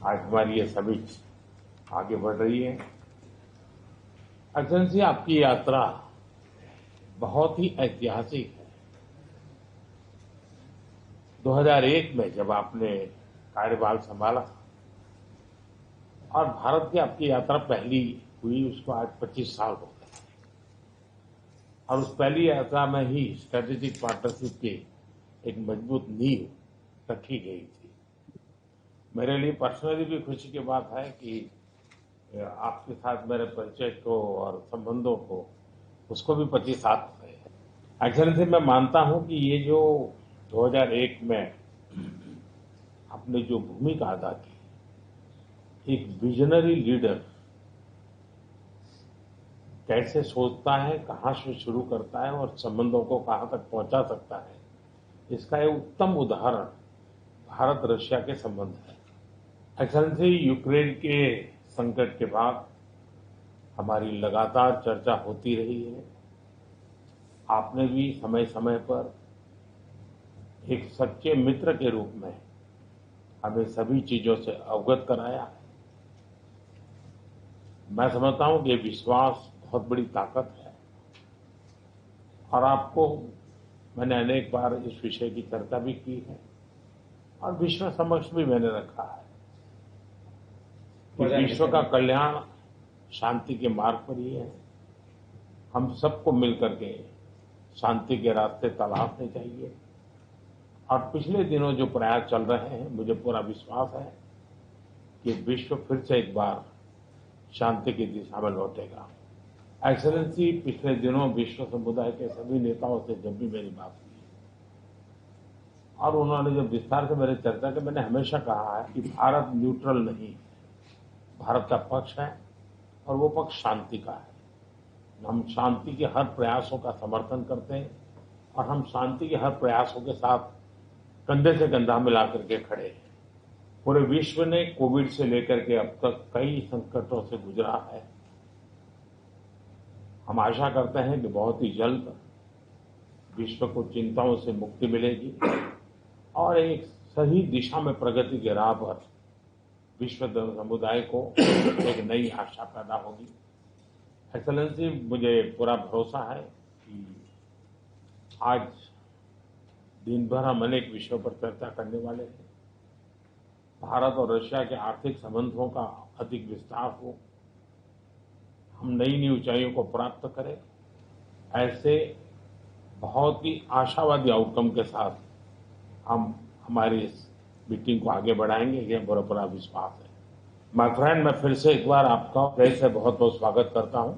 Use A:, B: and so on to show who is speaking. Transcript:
A: आज हमारी ये समिट आगे बढ़ रही है। एक्सेलेंसी, आपकी यात्रा बहुत ही ऐतिहासिक है। 2001 में जब आपने कार्यभार संभाला और भारत की आपकी यात्रा पहली हुई, उसको आज 25 साल हो गए और उस पहली यात्रा में ही स्ट्रेटेजिक पार्टनरशिप की एक मजबूत नींव रखी गई थी। मेरे लिए पर्सनली भी खुशी की बात है कि आपके साथ मेरे परिचय को और संबंधों को उसको भी 25 साल हो गए हैं। एक्सेलेंसी, मैं मानता हूं कि ये जो 2001 में आपने जो भूमिका अदा की, एक विजनरी लीडर कैसे सोचता है, कहां से शुरू करता है और संबंधों को कहां तक पहुंचा सकता है, इसका एक उत्तम उदाहरण भारत रशिया के संबंध है। एक्सेलेंसी, यूक्रेन के संकट के बाद हमारी लगातार चर्चा होती रही है। आपने भी समय समय पर एक सच्चे मित्र के रूप में हमें सभी चीजों से अवगत कराया है। मैं समझता हूं कि विश्वास बहुत बड़ी ताकत है और आपको मैंने अनेक बार इस विषय की चर्चा भी की है और विश्व समक्ष भी मैंने रखा है कि विश्व का कल्याण शांति के मार्ग पर ही है। हम सबको मिलकर के शांति के रास्ते तलाशने चाहिए और पिछले दिनों जो प्रयास चल रहे हैं, मुझे पूरा विश्वास है कि विश्व फिर से एक बार शांति की दिशा में लौटेगा। एक्सेलेंसी, पिछले दिनों विश्व समुदाय के सभी नेताओं से जब भी मेरी बात हुई और उन्होंने जब विस्तार से मेरे चर्चा की, मैंने हमेशा कहा है कि भारत न्यूट्रल नहीं है, भारत का पक्ष है और वो पक्ष शांति का है। हम शांति के हर प्रयासों का समर्थन करते हैं और हम शांति के हर प्रयासों के साथ कंधे से कंधा मिलाकर के खड़े हैं। पूरे विश्व ने कोविड से लेकर के अब तक कई संकटों से गुजरा है। हम आशा करते हैं कि बहुत ही जल्द विश्व को चिंताओं से मुक्ति मिलेगी और एक सही दिशा में प्रगति के राह पर विश्व समुदाय को एक नई आशा पैदा होगी। एक्सेलेंसी, मुझे पूरा भरोसा है कि आज दिन भर हम अनेक विषयों पर चर्चा करने वाले हैं। भारत और रशिया के आर्थिक संबंधों का अधिक विस्तार हो, हम नई नई ऊंचाइयों को प्राप्त करें, ऐसे बहुत ही आशावादी आउटकम के साथ हम हमारी इस मीटिंग को आगे बढ़ाएंगे, यह पूरा विश्वास है। माय फ्रेंड, मैं फिर से एक बार आपका फिर से बहुत बहुत स्वागत करता हूं।